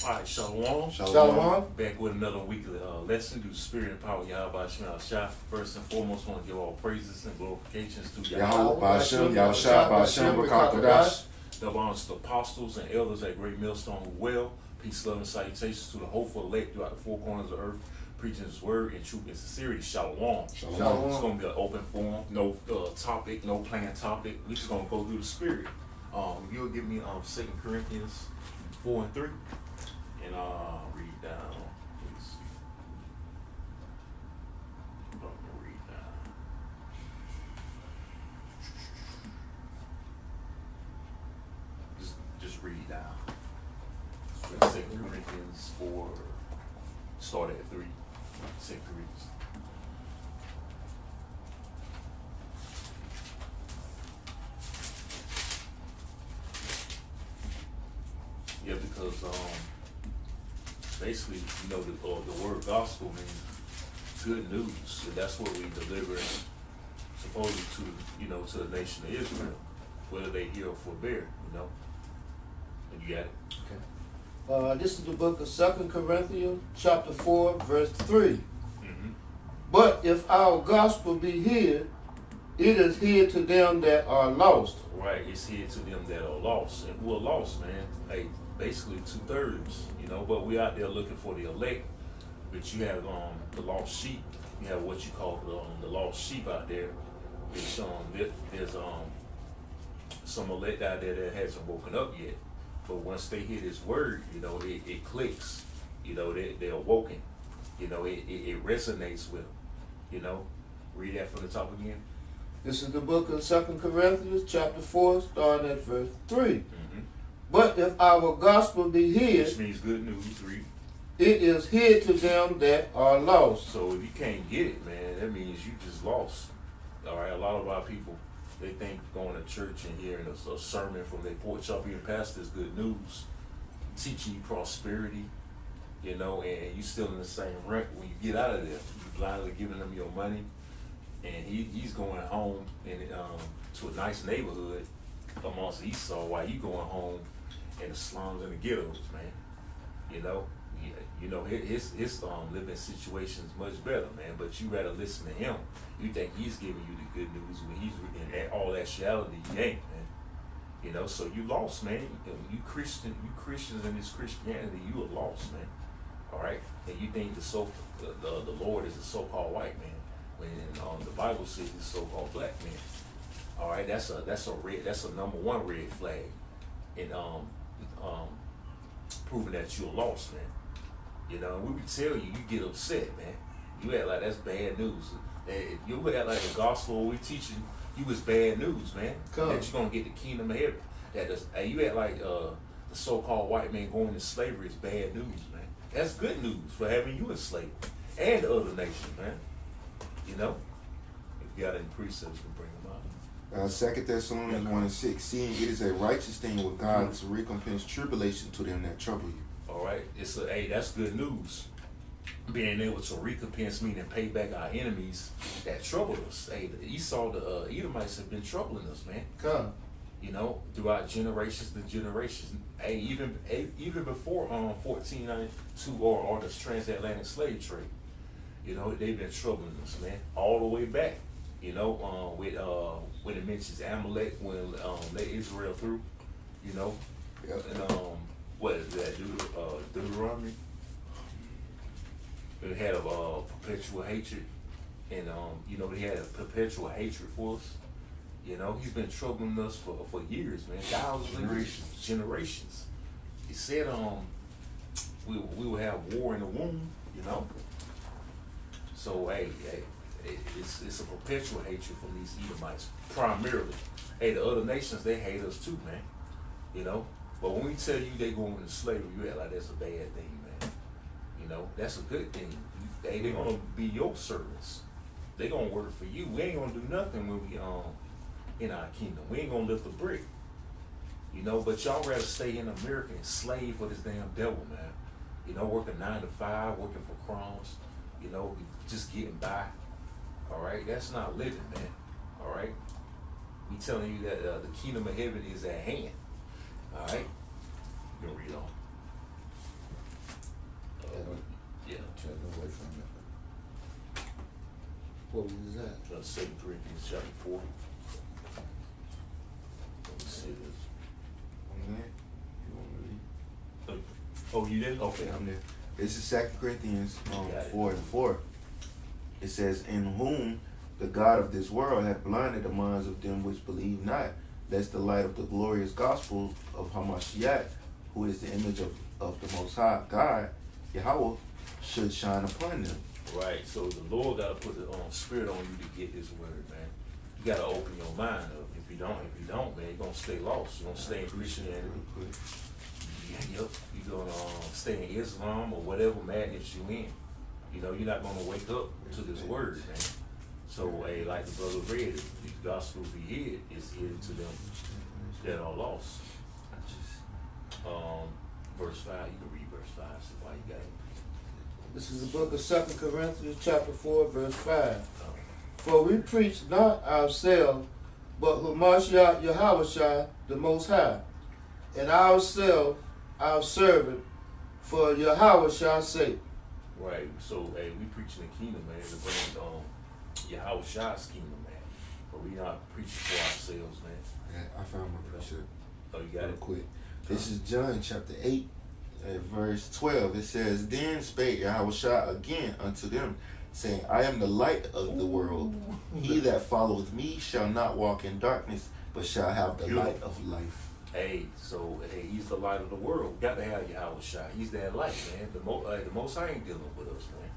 All right, Shalom. Shalom. Back with another weekly lesson through the Spirit and Power of Yahweh Shema Shah. First and foremost, I want to give all praises and glorifications to Yahweh Ba'Shem, Yahushua Ba'Shem, B'Kakadash. Double honors to the apostles and elders at Great Millstone who well. Peace, love, and salutations to the hopeful elect throughout the four corners of earth, preaching His word in truth and sincerity. Shalom. Shalom. It's going to be an open forum, no topic, no planned topic. We're just going to go through the Spirit. You'll give me 2 Corinthians 4 and 3, and read down. Please. I'm going to read down. Just read down. 2 Corinthians 4, start at 3. 2 Corinthians. Yeah, because basically, you know, the word gospel means good news, and that's what we deliver supposedly to, to the nation of Israel, whether they hear or forbear, you know. And you got it? Okay. This is the book of 2 Corinthians, chapter 4, verse 3. Mm-hmm. But if our gospel be hid, it is hid to them that are lost. Right, it's hid to them that are lost. And who are lost, man? Hey, basically 2/3, you know, but we out there looking for the elect. But you have the lost sheep. You have what you call the lost sheep out there. Which there's some elect out there that hasn't woken up yet. But once they hear this word, you know, it clicks. You know, they're awoken. You know, it resonates with them. You know, read that from the top again. This is the book of 2 Corinthians, chapter 4, starting at verse 3. Mm-hmm. But if our gospel be hid, Which means good news. Read. it is hid to them that are lost. So if you can't get it, man, that means you just lost. All right, a lot of our people, they think going to church and hearing a sermon from their porch up here pastor is good news, teaching you prosperity, you know, and you still in the same rent when you get out of there. You blindly giving them your money, and he's going home to a nice neighborhood amongst Esau while you going home in the slums and the ghettos, man. You know, his living situation is much better, man. But you rather listen to him. You think he's giving you the good news when he's in all actuality he ain't, man. You know, so you lost, man. You Christians in this Christianity, you are lost, man. All right, and you think the Lord is a so-called white man when the Bible says he's a so-called black man. All right, that's a number one red flag, in proving that you're lost, man. You know, when we tell you, you get upset, man. You act like that's bad news. You act like the gospel we teaching you is bad news, man. That you're gonna get the kingdom of heaven. You act like the so-called white man going into slavery is bad news, man. That's good news for having you enslaved and the other nations, man. You know, if you got any precepts, to bring them out. 2 Thessalonians 1 and 6. Seeing it is a righteous thing with God to recompense tribulation to them that trouble you. All right, that's good news. Being able to recompense, meaning pay back our enemies that troubled us. Hey, Esau, the Edomites have been troubling us, man. Come. You know, throughout generations to generations. Hey, even before 1492 or this transatlantic slave trade, you know, they've been troubling us, man, all the way back. You know, when it mentions Amalek, when let Israel through, you know, Yep. and what is that? Deuteronomy. They had a perpetual hatred, and you know, they had a perpetual hatred for us. You know, he's been troubling us for years, man, thousands of generations. He said we will have war in the womb, you know. So hey, it's a perpetual hatred from these Edomites primarily. Hey, the other nations, they hate us too, man. You know, but when we tell you they going into slavery, you act like that's a bad thing, man. You know, that's a good thing. They're gonna be your servants. They gonna work for you. We ain't gonna do nothing when we in our kingdom. We ain't gonna lift a brick. You know, but y'all rather stay in America and slave for this damn devil, man. You know, working 9 to 5, working for crumbs. You know, just getting by. All right, that's not living, man. All right, we telling you that the kingdom of heaven is at hand. All right, you can read on. What was that? 2 Corinthians chapter 4. Let me see this. Amen. You want me to read? Oh, you did? Okay. Okay, I'm there. This is 2 Corinthians Got it. 4:4. It says, "In whom the God of this world hath blinded the minds of them which believe not, lest the light of the glorious gospel of Hamashiach, who is the image of the Most High God, Yahweh, should shine upon them." Right. So the Lord got to put the spirit on you to get His word, man. You got to open your mind up. If you don't, man, you're gonna stay lost. You're gonna stay in Christianity. Yep. You're gonna stay in Islam or whatever madness you in. You know, you're not gonna wake up to this word, man. So, hey, like the brother read, if the gospel be hid, it's hid to them that are lost. Verse 5, you can read verse 5, so why you got it. This is the book of 2 Corinthians chapter 4, verse 5. For we preach not ourselves, but Hamashiach Yahushua, the Most High, and ourselves, our servant, for Yahushua's sake. Right. So, hey, we preaching the kingdom, man, to bring Yahushua's kingdom, man. But we not preaching for ourselves, man. Yeah, I found my pressure. Oh, you got Real it? quick. This is John chapter 8, verse 12. It says, "Then spake Yahushua again unto them, saying, I am the light of the world. He that followeth me shall not walk in darkness, but shall have the light of life." Hey, so, hey, he's the light of the world. We got to have Yahushua. He's that light, man. The Most High ain't dealing with us, man.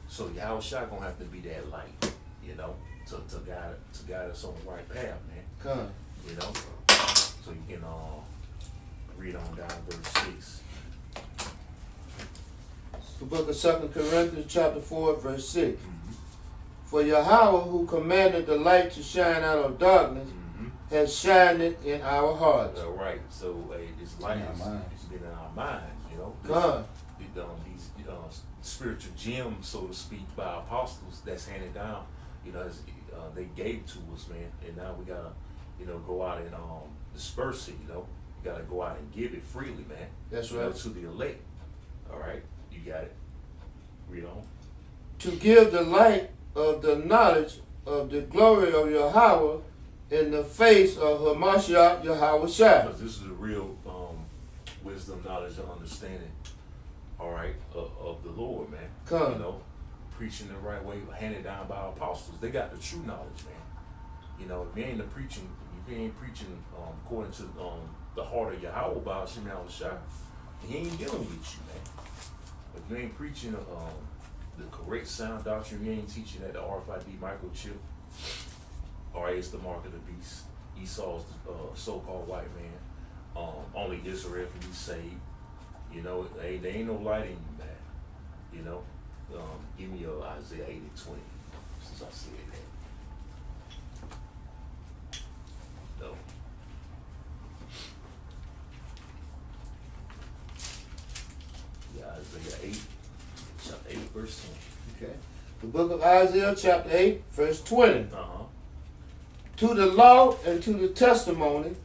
So Yahushua gonna have to be that light, you know, to guide us on the right path, man. Come. You know, so you can read on down verse 6. It's the book of 2 Corinthians chapter 4, verse 6. Mm-hmm. For Yahweh, who commanded the light to shine out of darkness, has shined it in our hearts. Right. So, hey, this light In our minds. has been in our minds, you know. God. These spiritual gems, so to speak, by apostles that's handed down, you know, they gave to us, man. And now we gotta, you know, go out and disperse it, you know. You gotta go out and give it freely, man. That's You know, right. to the elect. All right, you got it. Read on. To give the light of the knowledge of the glory of Yahweh in the face of Hamashiach Yahushua. Because this is the real wisdom, knowledge, and understanding, all right, of the Lord, man. Come. You know, preaching the right way, handed down by apostles. They got the true knowledge, man. You know, if you ain't preaching according to the heart of Yahweh by Hashem Yahushua, he ain't dealing with you, man. If you ain't preaching the correct sound doctrine, you ain't teaching that the RFID microchip, all right, it's the mark of the beast. Esau's the so-called white man. Only Israel can be saved. You know, there ain't no light in you, man. You know, give me your Isaiah 80:20 since I said that. No. Yeah, Isaiah 8, chapter 8, verse 10. Okay. The book of Isaiah chapter 8, verse 20. Uh-huh. To the law and to the testimony,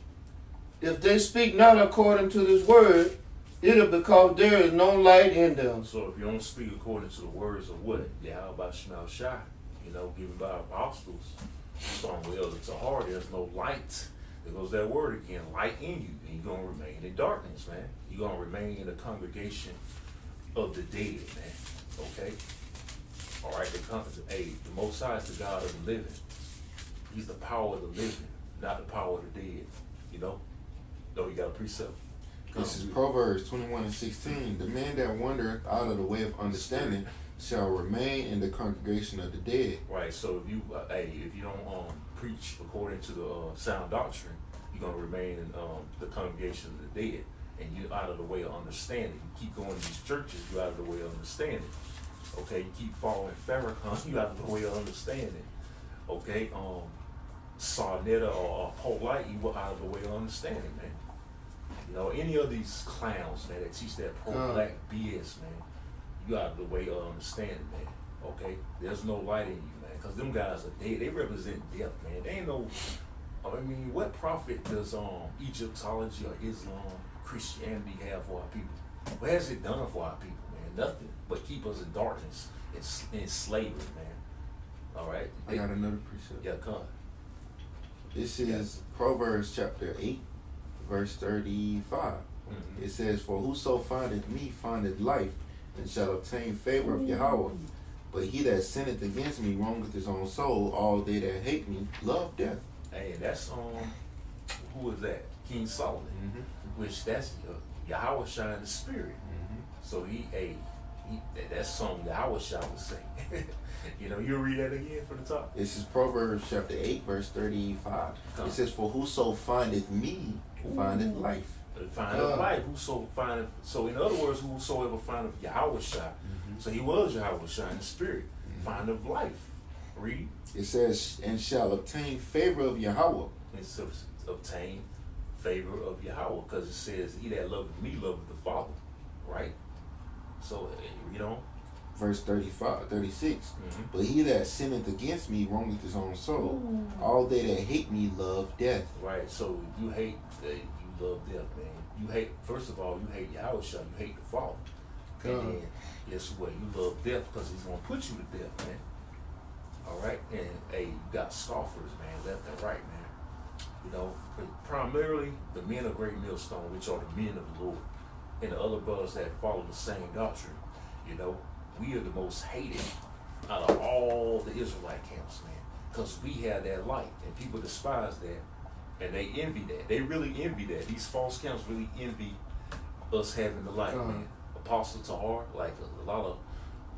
if they speak not according to this word, it'll because there is no light in them. So if you don't speak according to the words of what? Yahweh Shemel Shai, you know, given by apostles, song well, it's a heart, there's no light. There goes that word again, light in you, and you're going to remain in darkness, man. You're going to remain in the congregation of the dead, man. Okay? All right, the Most High is the God of the living. He's the power of the living, not the power of the dead, you know? No, you got a precept. This is Proverbs 21:16. "The man that wandereth out of the way of understanding shall remain in the congregation of the dead." Right. So if you don't preach according to the sound doctrine, you're gonna remain in the congregation of the dead, and you're out of the way of understanding. You keep going to these churches, you're out of the way of understanding. Okay. You keep following Farrakhan, you're out of the way of understanding. Okay. Sarnetta or Polite, you were out of the way of understanding, man. You know, any of these clowns, man, that teach that pro-black BS, man, you out of the way of understanding, man. Okay? There's no light in you, man, because them guys are dead. They represent death, man. They ain't no, I mean, what profit does Egyptology or Islam, Christianity have for our people? What has it done for our people, man? Nothing but keep us in darkness and slavery, man. All right. I got another precept. Yeah, come. This is Proverbs chapter 8, verse 35. Mm-hmm. It says, "For whoso findeth me findeth life, and shall obtain favor of Yahweh. But he that sinneth against me wrongeth his own soul. All they that hate me love death." Hey, that's who is that? King Solomon. Mm-hmm. Which that's Yahweh Shai in the spirit. Mm-hmm. So that's something Yahweh Shai would say. You know, you read that again from the top. This is Proverbs chapter 8, verse 35. Come. It says, "For whoso findeth me findeth life." Findeth life. Whoso findeth. So in other words, whosoever findeth Yahweh Shai. Mm-hmm. So he was Yahweh Shai in the spirit. Findeth life. Read. It says, "And shall obtain favor of Yahweh." It's to obtain favor of Yahweh, because it says, "He that loveth me loveth the Father," right? So you know, Verse 36. mm-hmm. "But he that sinneth against me wrongeth his own soul. All they that hate me love death." Right. So you hate, you love death, man. You hate. First of all, you hate Yahweh Shai. You hate the Father. And then guess what? You love death because He's gonna put you to death, man. All right. And hey, you got scoffers, man, left and right, man. You know, but primarily the men of Great Millstone, which are the men of the Lord, and the other brothers that follow the same doctrine. You know, we are the most hated out of all the Israelite camps, man, because we have that light, and people despise that, and they envy that. They really envy that. These false camps really envy us having the light, man. Apostle Tahar, like a lot of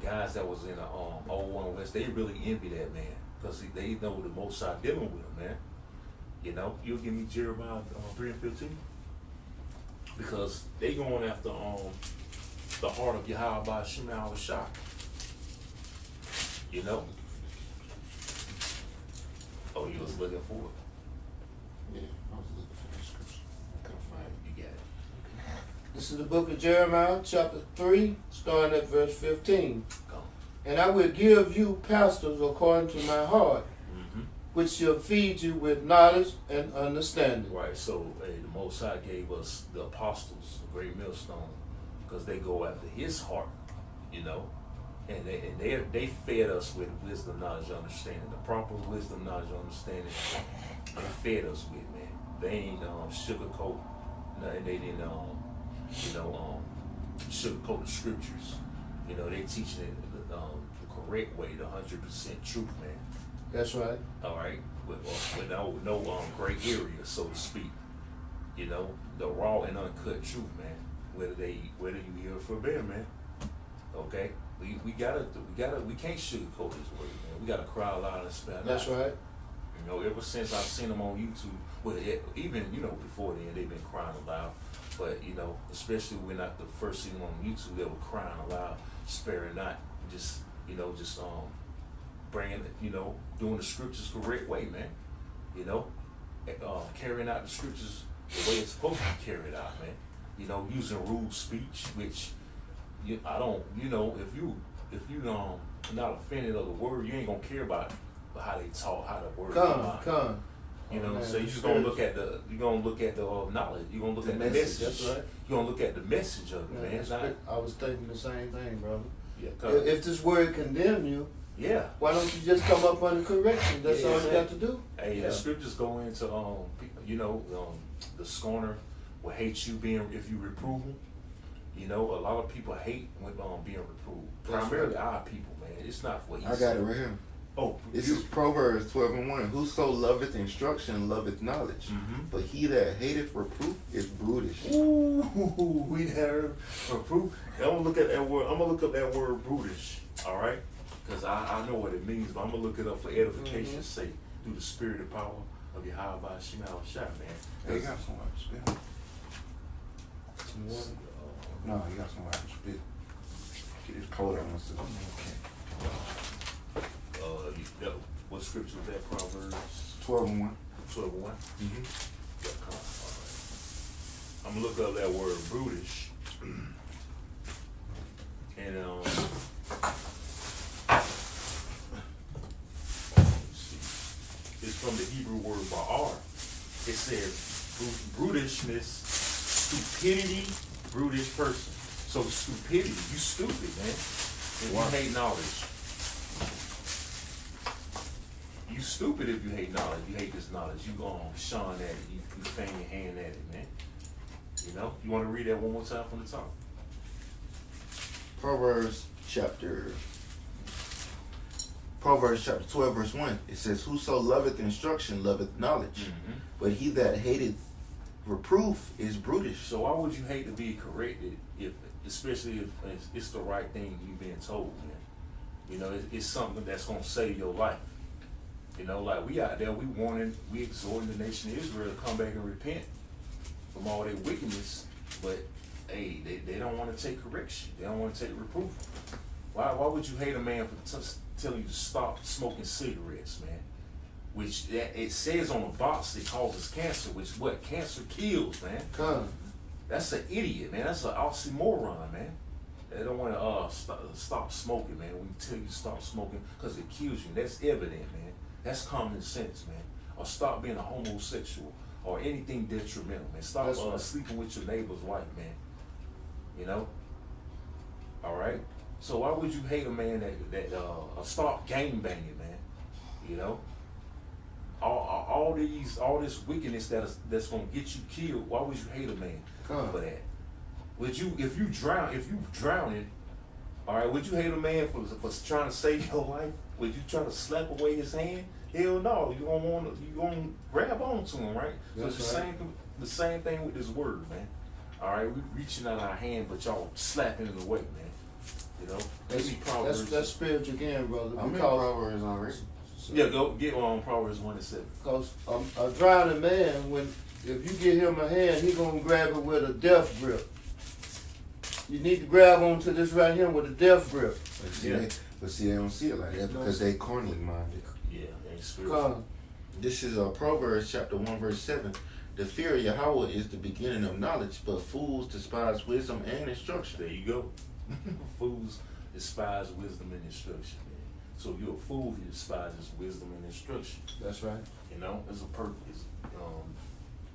guys that was in the old One West, they really envy that, man, because they know the Most High dealing with them, man. You know, you'll give me Jeremiah 3:15, because they going after the heart of Yahweh by Shema Shah. You know. Oh, you was looking for it. Yeah, I was looking for that scripture. I couldn't find it. You got it. This is the book of Jeremiah, chapter 3, starting at verse 15. Go. "And I will give you pastors according to my heart, Mm-hmm. which shall feed you with knowledge and understanding." Right. So the Most High gave us the apostles, the Great Millstone, because they go after His heart, you know, and they fed us with wisdom, knowledge, understanding, the proper wisdom, knowledge, understanding. They fed us with, man. They ain't sugarcoat. No, they didn't sugarcoat the scriptures. You know, they teaching it the correct way, the 100% truth, man. That's right. All right, with no gray area, so to speak. You know, the raw and uncut truth, man. Whether you hear it from there, man. Okay, we can't sugarcoat this word, man. We gotta cry loud and spell. That's right. You know, ever since I've seen them on YouTube, well, even before then they've been crying aloud. But you know, especially when I the first seen them on YouTube, they were crying aloud, sparing not, just bringing doing the scriptures correct way, man. You know, carrying out the scriptures the way it's supposed to be carried out, man. You know, using rude speech, which I don't. You know, if you not offended of the word, you ain't gonna care about how they talk, how the word Come. You know, man, so you're gonna look at the knowledge. You're gonna look at the message. That's right. You're gonna look at the message of it, man. It's not, I was thinking the same thing, brother. yeah, If this word condemn you, yeah. why don't you just come up under correction? That's all you got to do. Hey, Yeah. the scriptures go into the scorner will hate you if you reprove them. You know, a lot of people hate when being reproved. That's Primarily right. our people, man. It's not for you. I got it right here. Oh, This is Proverbs 12:1. "Whoso loveth instruction loveth knowledge, Mhm. but he that hateth reproof is brutish." Ooh, we heard reproof. I'm gonna look at that word. I'm gonna look up that word brutish. All right, because I know what it means, but I'm gonna look it up for edification's sake through the spirit and power of Yahweh Shema Shah, man. Hey, you got some water spit? Some water. No, you got some water spit. Get this cold on us. What scripture was that? Proverbs 12:1. 12:1. Mm-hmm. Yeah, come on. All right. I'm gonna look up that word brutish, and let's see. It's from the Hebrew word ba'ar. It says brutishness, stupidity, brutish person. So stupidity, you stupid, man. If you hate knowledge. stupid if you hate knowledge. You hate this knowledge. You shun at it. You fan your hand at it, man. You know. You want to read that one more time from the top? Proverbs chapter 12, verse 1. It says, "Whoso loveth instruction loveth knowledge, but he that hateth reproof is brutish." So why would you hate to be corrected, especially if it's the right thing you've been told, man? You know, it's something that's gonna save your life. You know, like we out there, we exhorting the nation of Israel to come back and repent from all their wickedness, but hey, they don't want to take correction. They don't want to take reproof. Why would you hate a man for telling you to stop smoking cigarettes, man? Which it says on the box it causes cancer, which what cancer kills, man. That's an idiot, man. That's an oxymoron, man. They don't want to stop smoking, man. When we tell you to stop smoking because it kills you, that's evident, man. That's common sense, man. Or stop being a homosexual or anything detrimental, man. Stop sleeping with your neighbor's wife, man. You know. All right. So why would you hate a man that stop gang banging, man? You know. All this wickedness that's gonna get you killed. Why would you hate a man for that? Would you, if you drowning, all right? Would you hate a man for trying to save your life? Would you try to slap away his hand? Hell no. You gonna grab onto him, right? That's so it's the same thing with this word, man. All right, we reaching out our hand, but y'all slapping it away, man. You know, that's spiritual again, brother. I'm in Proverbs already. Yeah, go get on Proverbs 1:7. Because a drowning man, if you give him a hand, he gonna grab it with a death grip. You need to grab onto this right here with a death grip. But see, they don't see it like that because they carnally minded. Yeah, they ain't spiritual. This is Proverbs chapter 1, verse 7. "The fear of Yahweh is the beginning of knowledge, but fools despise wisdom and instruction." There you go. Fools despise wisdom and instruction, man. So you're a fool if you despise wisdom and instruction. That's right. You know, there's a purpose.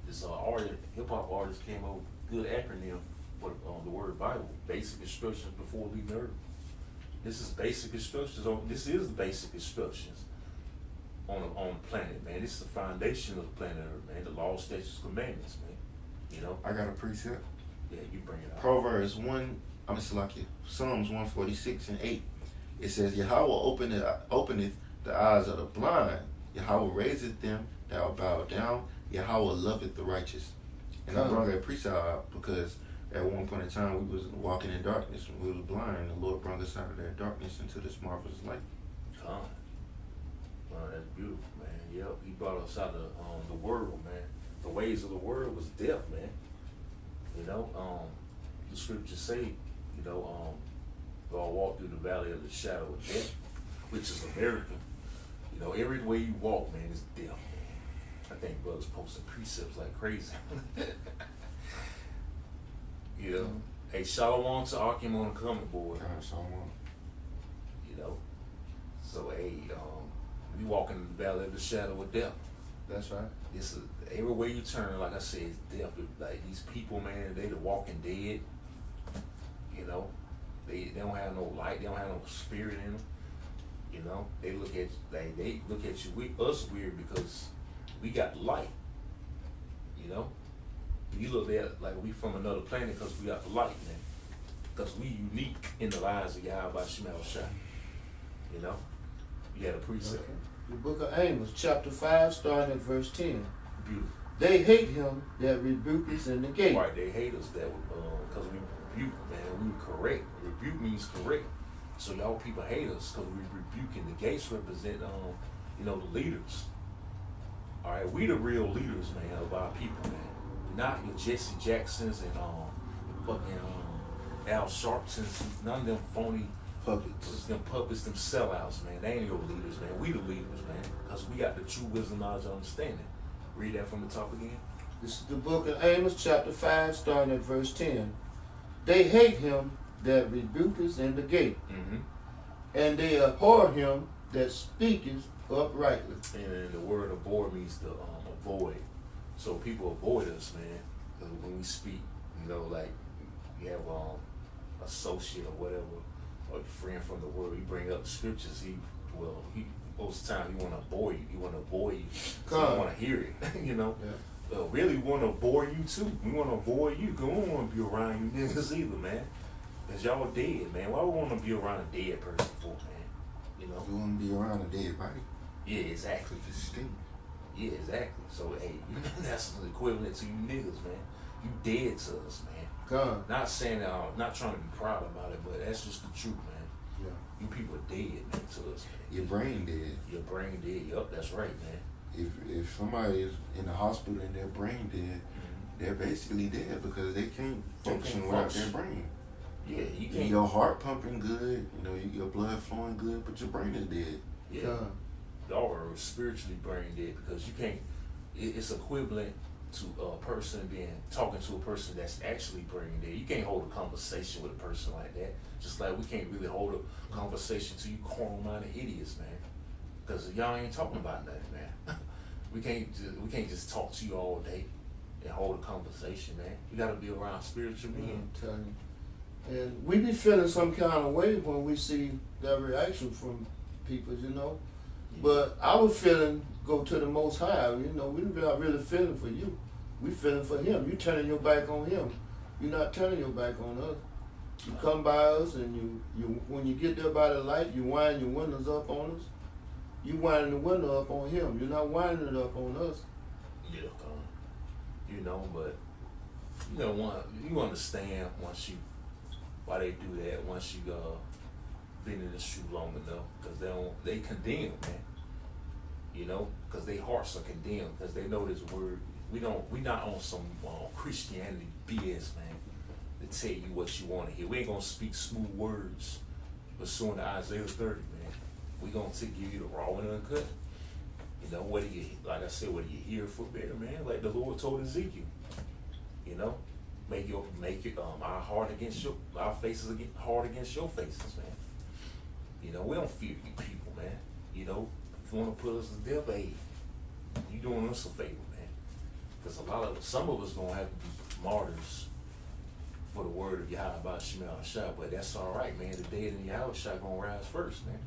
This hip hop artist came up with a good acronym for the word Bible. Basic instructions before leaving earth. This is basic instructions. This is the basic instructions on the planet, man. This is the foundation of the planet Earth, man. The law, statutes, commandments, man. You know. I got a precept. Yeah, you bring it out. Psalms 146:8. It says, "Yahweh openeth the eyes of the blind. Yahweh raiseth them that are bowed down. Yahweh loveth the righteous." And I brought that precept out because at one point in time we was walking in darkness and we was blind. And the Lord brought us out of that darkness into this marvelous light. That's beautiful, man. Yep, he brought us out of the world, man. The ways of the world was death, man. You know, the scriptures say, you know, God walk through the valley of the shadow of death, which is America. You know, every way you walk, man, is death, man. I think brothers posting precepts like crazy. You know, hey, shalom to Akim on the comment board. Shalom. You know, so hey, we walk in the valley of the shadow of death. That's right. Every way you turn, like I said, it's death. Like these people, man, they the walking dead. You know, they don't have no light. They don't have no spirit in them. You know, they look at you us weird because we got light. You know, you look at like we from another planet because we got the light, man. Because we unique in the lives of Yahweh Shemel Shai. You know, you had a precept. Okay. The book of Amos, chapter 5, starting at verse 10. Beautiful. "They hate him that rebuketh in the gate." Right, they hate us that because we rebuke, man. We correct. Rebuke means correct. So y'all people hate us because we rebuking. The gates represent, you know, the leaders. All right, we the real leaders, man, of our people, man. Not your Jesse Jacksons and fucking Al Sharptons. None of them phony Puppets. them puppets, them sellouts, man. They ain't your leaders, man. We the leaders, man, because we got the true wisdom, knowledge, and understanding. Read that from the top again. This is the book of Amos, chapter 5, starting at verse 10. "They hate him that rebuketh in the gate, and they abhor him that speaketh uprightly." And the word abhor means to avoid. So people avoid us, man, because when we speak, you know, like you have associate or whatever, or a friend from the world, he bring up scriptures. Most of the time he want to avoid you. He want to bore you. So Come. I want to hear it. You know. Yeah. Really want to bore you too. We want to avoid you. 'Cause we don't want to be around you niggas either, man. Cause y'all dead, man. Why we want to be around a dead person for, man? You know? You want to be around a dead body? Yeah, exactly. It stink. Yeah, exactly. So hey, that's the equivalent to you niggas, man. You dead to us, man. Come. Not saying that, not trying to be proud about it, but that's just the truth, man. Yeah. You people are dead, man, to us, man. Your brain dead. Your brain dead. Yup, that's right, man. If somebody is in the hospital and their brain dead, they're basically dead because they can't function without their brain. Yeah, you can't. Your heart pumping good, you know, your blood flowing good, but your brain is dead. Yeah. Come. Y'all are spiritually brain dead because you can't. It's equivalent to a person talking to a person that's actually brain dead. You can't hold a conversation with a person like that. Just like we can't really hold a conversation to you carnal-minded idiots, man. Because y'all ain't talking about nothing, man. We can't just talk to you all day and hold a conversation, man. We gotta be around spiritual men. I'm telling you. And we be feeling some kind of way when we see that reaction from people, you know. But our feeling go to the Most High, you know. We're not really feeling for you. We feeling for Him. You turning your back on Him. You're not turning your back on us. You come by us and you when you get there by the light, you wind your windows up on us. You winding the window up on Him. You're not winding it up on us. Yeah, you know, but you know, you understand why they do that once you been in the shoe long enough, because they condemn, man. You know, because their hearts are condemned, because they know this word. We not on some Christianity BS, man, to tell you what you want to hear. We ain't gonna speak smooth words pursuant to Isaiah 30, man. We gonna give you the raw and uncut. You know, like I said, whether you hear for better, man, like the Lord told Ezekiel. You know, make our faces hard against your faces, man. You know, we don't fear you people, man. You know, if you want to put us to death, hey, you doing us a favor, man. Because some of us gonna have to be martyrs for the word of Yahweh by Shemel Shah, but that's all right, man. The dead in Yahweh Shah gonna rise first, man.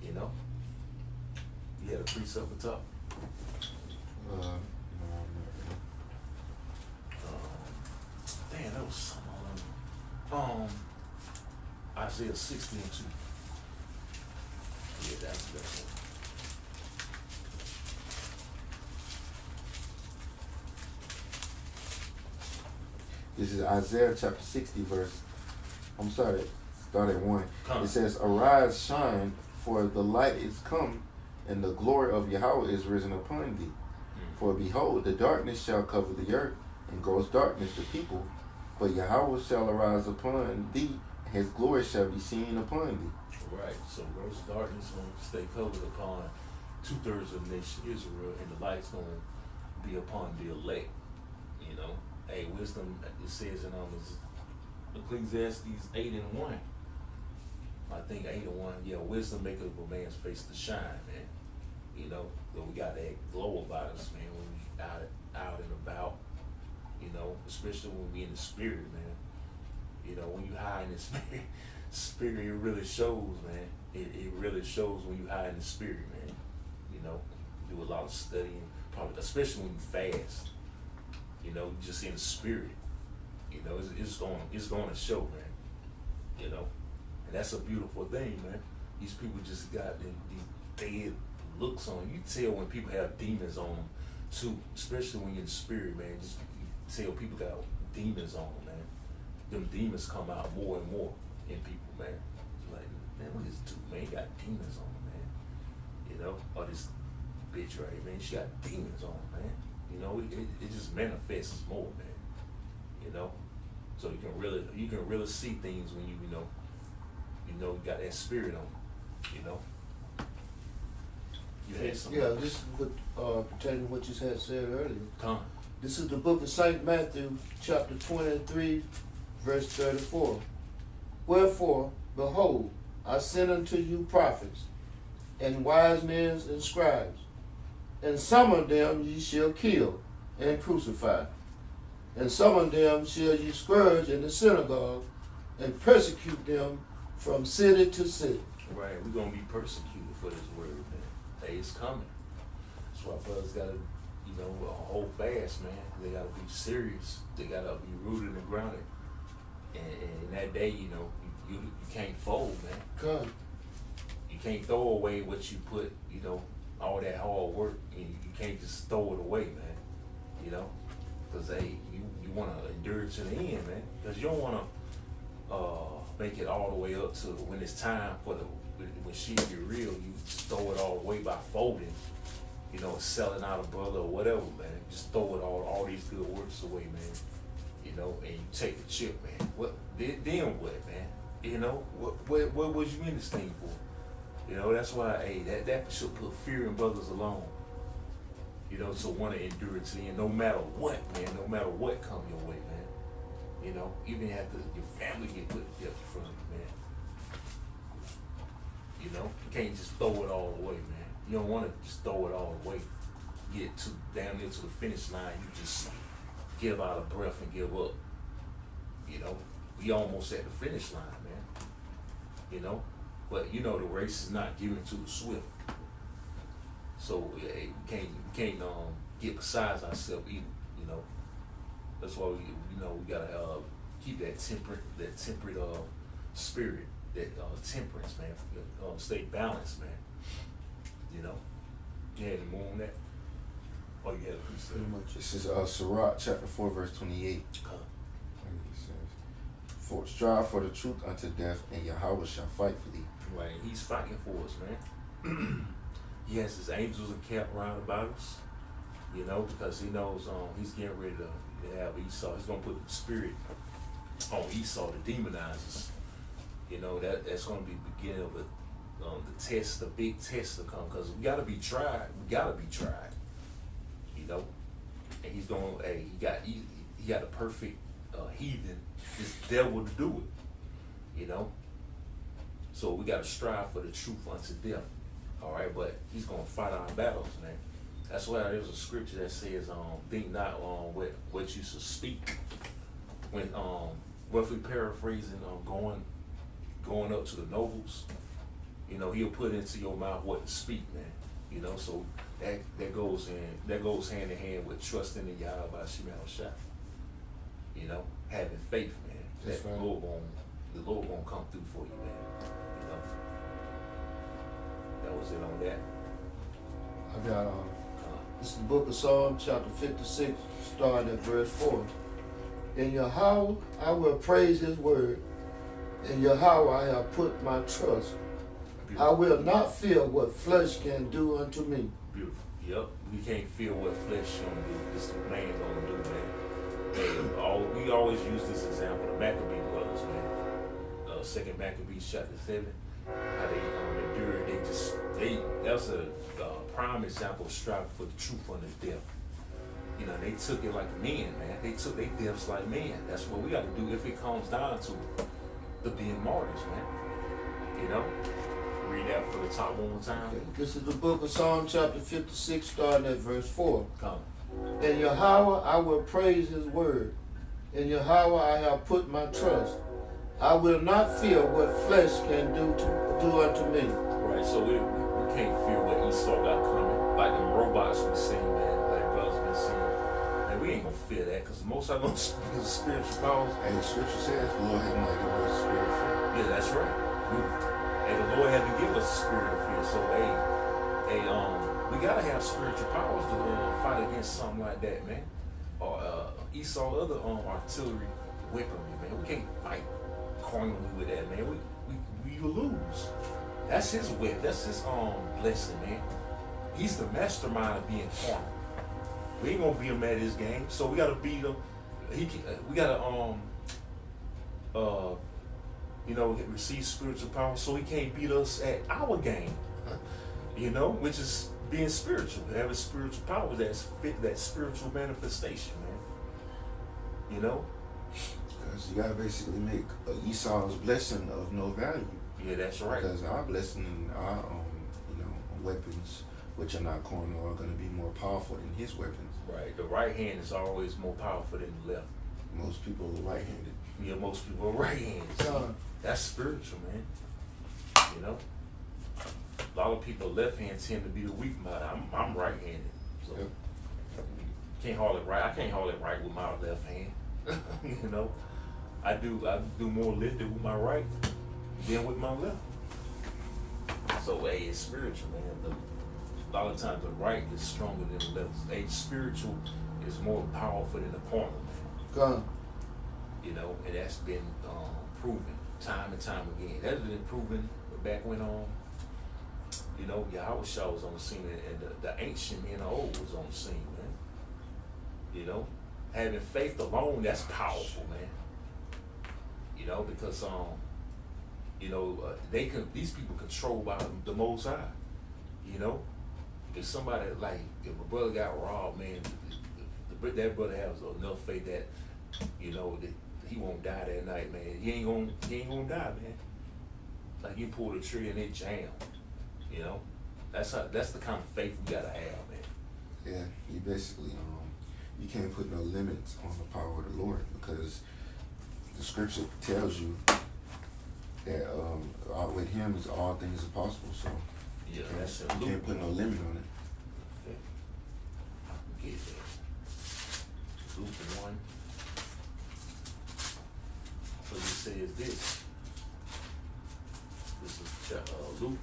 You know, you had a priest up the top. Damn, that was something on Isaiah 60 and 2. Yeah, that's one. This is Isaiah chapter 60 start at 1. Come. It says, "Arise, shine, for the light is come, and the glory of Yahweh is risen upon thee. For behold, the darkness shall cover the earth, and gross darkness the people. But Yahweh shall arise upon thee, and his glory shall be seen upon thee." Right, so gross darkness going to stay covered upon 2/3 of the nation Israel, and the light's going to be upon the elect. You know, hey, wisdom, it says in Ecclesiastes 8 and 1. I think 8 and 1, yeah, wisdom maketh a man's face to shine, man. You know, but we got that glow about us, man, when we out and about, you know, especially when we in the spirit, man. You know, when you hide in the spirit, it really shows, man. It really shows when you hide in the spirit, man. You know, you do a lot of studying, probably, especially when you fast. You know, just in the spirit. You know, it's going to show, man. You know, and that's a beautiful thing, man. These people just got the dead looks on you. You tell when people have demons on them, too. Especially when you're in the spirit, man. Just you tell people got demons on them, man. Them demons come out more and more in people, man. It's like, man, look at this dude, man. He got demons on him, man. You know, or this bitch right here, man. She got demons on him, man. You know, it just manifests more, man. You know, so you can really see things when you got that spirit on you. You know. You had something. Yeah, this is what pertaining to what you had said earlier. Come. This is the book of St. Matthew, chapter 23, verse 34. "Wherefore, behold, I send unto you prophets, and wise men and scribes, and some of them ye shall kill and crucify, and some of them shall ye scourge in the synagogue, and persecute them from city to city." Right, we're gonna be persecuted for this word, man. Hey, it's coming. That's why brothers gotta, hold fast, man. They gotta be serious. They gotta be rooted and grounded. And in that day, you can't fold, man. Come. You can't throw away what you put, all that hard work. You can't just throw it away, man. Because you want to endure it to the end, man. Because you don't want to make it all the way up to when it's time for when shit get real. You just throw it all away by folding, selling out a brother or whatever, man. Just throw it all these good works away, man. And you take the chip, man. Then what, man? What was you in this thing for? That's why, that should put fear in brothers alone. To want to endure it to the end, no matter what, man. No matter what come your way, man. Even after your family get put to death in front of you, man. You can't just throw it all away, man. You don't want to just throw it all away. Get down there to the finish line, you just give out of breath and give up. We almost at the finish line, man. But the race is not given to the swift. So we can't get besides ourselves either. That's why we gotta keep that temperate spirit, that temperance, man. Stay balanced, man. You had to move on that. Oh, you had a piece of it. Much. This is Sirach chapter 4 verse 28. It says, "For strive for the truth unto death, and Yahweh shall fight for thee." Right, he's fighting for us, man. He has his angels encamped round about us, because he knows he's getting ready to have Esau. He's gonna put the spirit on Esau to demonize us. That's gonna be the beginning of the test, the big test to come, because we gotta be tried. And he's going. Hey, he got a perfect heathen, this devil to do it. So we gotta strive for the truth unto death. All right, but he's gonna fight our battles, man. That's why there's a scripture that says, "Think not what you should speak." When roughly paraphrasing, going up to the nobles, he'll put into your mouth what to speak, man. So that goes hand in hand with trusting in Yahweh Shemel Shah. Having faith, man. That's right. The Lord gonna come through for you, man. That was it on that. I got this is the book of Psalms, chapter 56, starting at verse 4. In Yahweh I will praise his word. In Yahweh I have put my trust. Beautiful. I will not fear what flesh can do unto me. Beautiful. Yep. We can't fear what flesh gonna do. This is what man gonna do, man. We always use this example, the Maccabee brothers, man. 2 Maccabees chapter 7. How they endured. That's a prime example of striving for the truth unto death. They took it like men, man. They took their deaths like men. That's what we got to do if it comes down to the being martyrs, man. Read that from the top one more time. Okay. This is the book of Psalm chapter 56, starting at verse 4. Come. In Yahweh I will praise his word. In Yahweh I have put my trust. I will not fear what flesh can do unto me. Right, so we can't fear what Esau got coming. Like them robots we seen, man, like brothers been seeing. And we ain't gonna fear that, because most of them are spiritual powers. And the scripture says the Lord has not given us a spirit of fear. Yeah, that's right. And the Lord had to give us a spirit of fear. So we gotta have spiritual powers to fight against something like that, man. Or Esau other artillery weaponry, man. We can't fight carnally with that, man. We lose. That's his whip. That's his blessing, man. He's the mastermind of being carnal. We ain't gonna beat him at his game, so we gotta beat him. We gotta receive spiritual power, so he can't beat us at our game. Which is being spiritual, having spiritual power. That's fit that spiritual manifestation, man. Because you gotta basically make Esau's blessing of no value. Yeah, that's right. Because our blessing and our weapons, which are not carnal, are going to be more powerful than his weapons. Right. The right hand is always more powerful than the left. Most people are right-handed. Yeah, most people are right-handed. That's spiritual, man. a lot of people left hand tend to be the weak mind. I'm right handed, so Yep. can't hardly write. I can't hardly write with my left hand. You know, I do more lifting with my right than with my left. So hey, it's spiritual, man. A lot of times the right is stronger than the left. Hey, spiritual is more powerful than the carnal, man. Come. You know, and that's been proven time and time again. That's been proven back when you know, Yahweh Shah was on the scene, and the ancient men of old was on the scene, man. You know, having faith alone, that's powerful, man. You know, because you know, these people controlled by the Most High. You know, if somebody if a brother got robbed, man, that brother has enough faith that, you know, that he won't die that night, man. He ain't gonna die, man. Like you pull the tree and it jam. You know, that's the kind of faith we gotta have, man. Yeah, you basically you can't put no limits on the power of the Lord, because the scripture tells you that with him is all things are possible. So Yeah, that's you it. can't put no limit on it. Get that. Luke 1. So it says this. This is Luke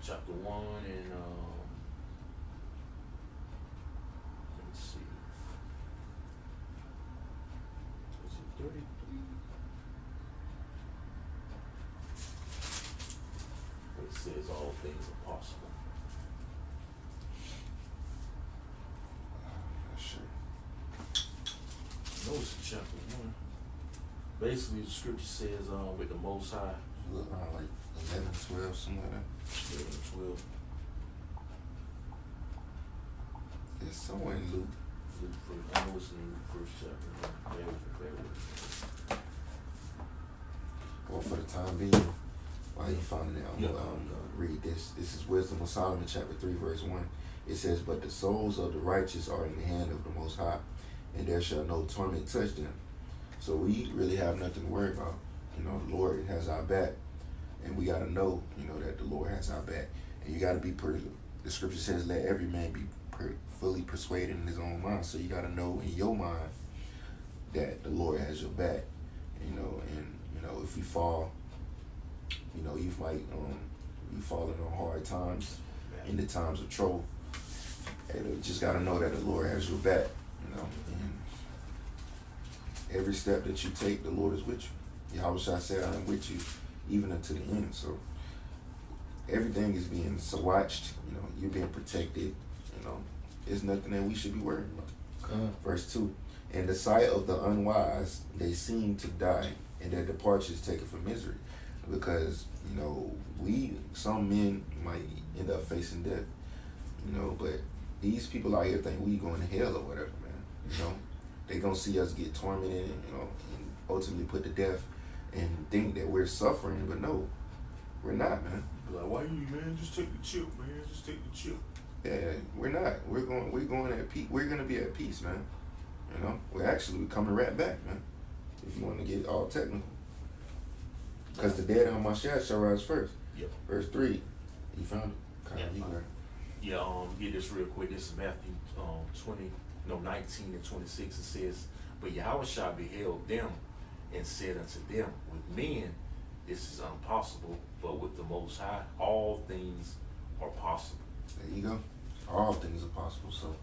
chapter 1 and let me see. Is it 33? It says all things are possible. Not sure. Notice in chapter 1. Basically, the scripture says, with the Most High, Look around like 11, 12, something like that. 12. It's somewhere in Luke. I know it's in the first chapter. Bear with me. Well, for the time being, while you finding it, I'm Yeah. gonna read this. This is Wisdom of Solomon, chapter 3, verse 1. It says, "But the souls of the righteous are in the hand of the Most High, and there shall no torment touch them." So we really have nothing to worry about. You know, the Lord has our back, and we got to know, you know, that the Lord has our back. And you got to be the scripture says, "Let every man be fully persuaded in his own mind." So you got to know in your mind that the Lord has your back. You know, and you know, if we fall, you know, you might be falling on hard times, in the times of trouble. And you just got to know that the Lord has your back. You know, and every step that you take, the Lord is with you. Yahweh Shah said, "I am with you even unto the end." So everything is being watched. You know, you're being protected. You know, there's nothing that we should be worried about. Verse 2, "In the sight of the unwise, they seem to die, and their departure is taken for misery." Because, you know, some men might end up facing death, you know, but these people out here think we going to hell or whatever, man. You know, they gonna see us get tormented, and, you know, and ultimately put to death, and think that we're suffering, but no, we're not, man. Be like, why you, man? Just take the chip, man. Just take the chip. Yeah, we're not. We're going at peace. We're gonna be at peace, man. You know, we're actually coming right back, man. If you want to get all technical, because the dead on Mashiach shall rise first. Yep. Verse 3, you found it. Kind of, you got it. Yeah, get this real quick. This is Matthew 19 and 26. It says, "But Yahweh Shah beheld them and said unto them, With men this is impossible, but with the Most High all things are possible." There you go. All things are possible. So,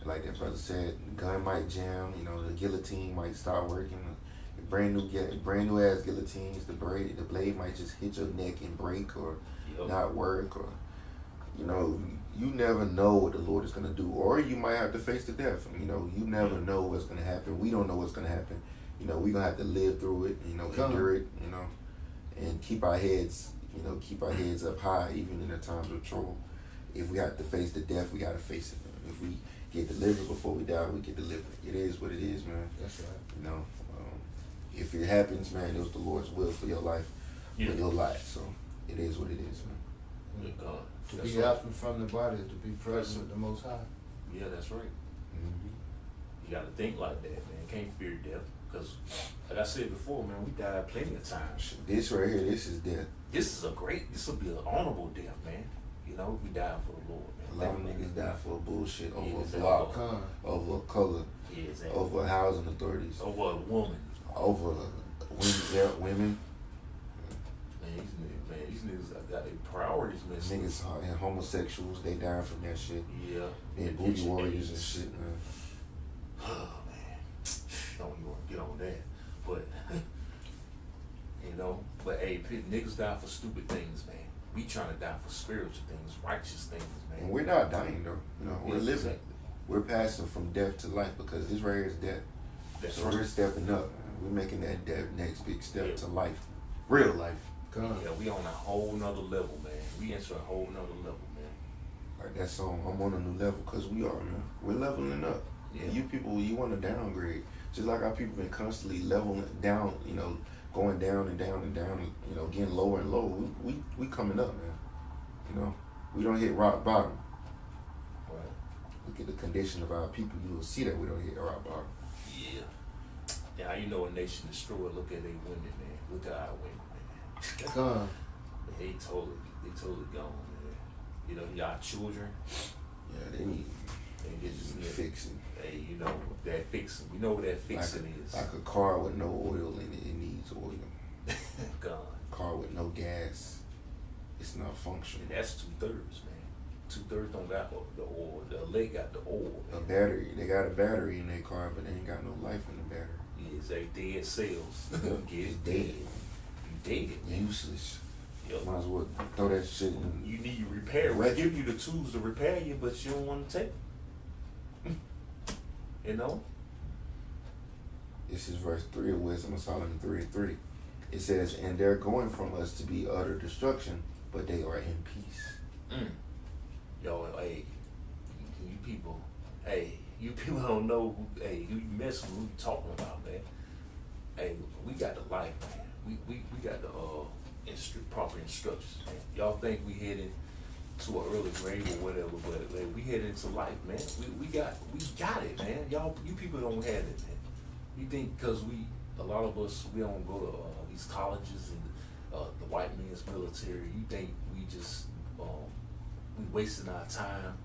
like that brother said, the gun might jam. You know, the guillotine might start working. The brand new ass guillotines. The blade might just hit your neck and break, or not work, or, you know, you never know what the Lord is gonna do, or you might have to face the death. You know, you never know what's gonna happen. We don't know what's gonna happen. You know, we're gonna have to live through it. You know, endure it. You know, and keep our heads. You know, keep our heads up high, even in the times of trouble. If we have to face the death, we gotta face it, man. If we get delivered before we die, we get delivered. It is what it is, man. That's right. You know, if it happens, man, it was the Lord's will for your life, for your life. So it is what it is, man. With God. To That's be right. absent from the body, to be present with the Most High. Yeah, that's right. Mm-hmm. You got to think like that, man. Can't fear death, because Like I said before, man, we died plenty of times. This right here, this is death. This will be an honorable death, man. You know, we died for the Lord, A man. lot of niggas die for bullshit over Yeah, a exactly. block, Con. over a color, Yeah, exactly. over housing authorities, Over a woman. over women. Man, these niggas got their priorities messed up. Niggas and homosexuals, they dying from that shit. Yeah. Being booty warriors and shit, man. Oh, man. Don't even want to get on that. But, you know, but hey, niggas die for stupid things, man. We trying to die for spiritual things, righteous things, man. And we're not dying though. You know, we're Yeah, living. exactly. We're passing from death to life because this right here is death. That's So right. we're stepping up. We're making that next big step Yeah. to life. Real life. Con. Yeah, we on a whole nother level, man. We enter a whole nother level, man. Like that song, I'm on a new level because we are, man. We're leveling up. Yeah. And you people, you want to downgrade. Just like our people been constantly leveling down, you know, going down and down and down, you know, getting lower and lower. We coming up, man. You know, we don't hit rock bottom. Right. Look at the condition of our people. You will see that we don't hit rock bottom. Yeah. Yeah, you know a nation destroyed. Look at they women, man. Look at our women, man. Con. They totally gone, man. You know, y'all children, Yeah, they need they just need fixing. Hey, you know that fixing. We know what that fixing is. Like a car with no oil in it, it needs oil. Gone. Car with no gas, it's not functional. And that's 2/3, man. 2/3 don't got the oil. The leg got the oil. A Man. battery, they got a battery in their car, but they ain't got no life in the battery. Yeah, it's like dead cells. Get It's it dead. You dead, man. Useless. Yo, Might as well throw that shit in. you need repair. We give you the tools to repair you, but you don't want to take them. You know? This is verse 3 of Wisdom of Solomon 3:3. It says, and they're going from us to be utter destruction, but they are in peace. Mm. Yo, hey, you people don't know who, hey, you messing who you talking about, man. Hey, we got the life, man. We got the proper instructions, man. Y'all think we headed to an early grave or whatever, but like, we headed into life, man. We got it, man. You people don't have it, man. You think because a lot of us, we don't go to these colleges and the white man's military, you think we just we wasting our time.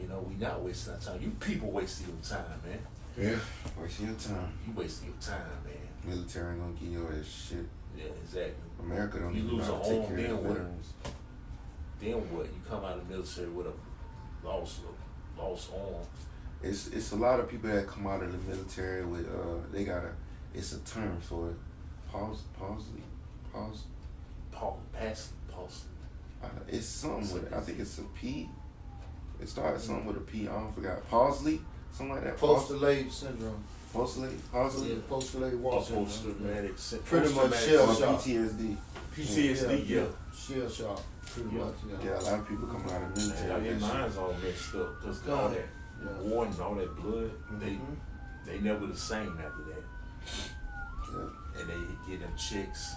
You know, we not wasting our time. You people wasting your time, man. Yeah. Wasting your time. You wasting your time, man. Military gonna give your ass shit. Yeah, exactly. America don't You even lose know a how to take arm, care then of what? veterans. Then what? You come out of the military with a lost arm. It's a lot of people that come out of the military with it's a term for it. Palsy. It's something with I think it's a P. It started something with a P. I don't forgot. Palsy, something like that. Post-delayed syndrome. Palsy. Yeah, post-delayed walk syndrome. Post-traumatic Pretty much Or shell shock. PTSD. PTSD, yeah. Shell shock. Pretty much, yeah. Yeah, a lot of people come out of the military. Yeah, their with that shit. minds all messed up because all that Yeah. war and all that blood, Mhm. they never the same after that. Yeah. And they get them chicks.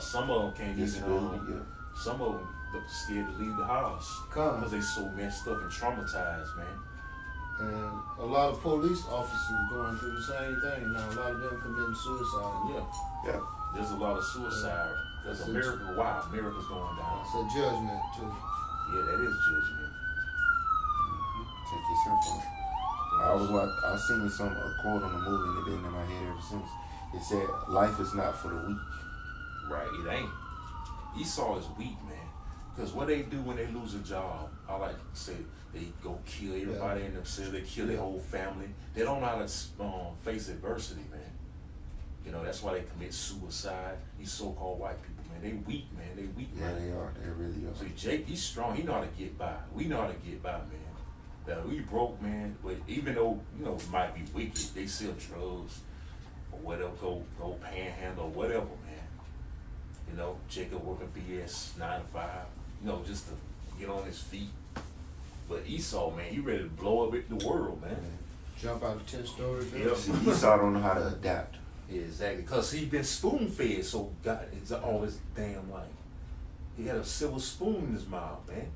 Some of them can't even. Disability, yeah. Some of them scared to leave the house Come. because they so messed up and traumatized, man. And a lot of police officers going through the same thing now. A lot of them committing suicide. Yeah, Yeah. there's a lot of suicide. There's America. Wow, America's going down. It's a judgment too. Yeah, that is judgment. Take yourself on. I seen a quote on the movie and it been in my head ever since. It said, "Life is not for the weak." Right, it ain't. Esau is weak, man. Because what they do when they lose a job, I like to say they go kill everybody in themselves. They kill their whole family. They don't know how to face adversity, man. You know, that's why they commit suicide. These so-called white people, man, they weak, man. They weak, Yeah, man. they are. They really are. See, Jake, he's strong. He know how to get by. We know how to get by, man. We broke, man. But even though, you know, we might be wicked, they sell drugs or whatever, go panhandle or whatever, man. You know, Jacob working BS 9 to 5, you know, just to get on his feet. But Esau, man, he ready to blow up the world, man. Jump out of 10-story building. Yep. See, Esau don't know how to adapt. Yeah, exactly. Because he been spoon-fed, so God, it's all his damn life. He had a silver spoon in his mouth, man.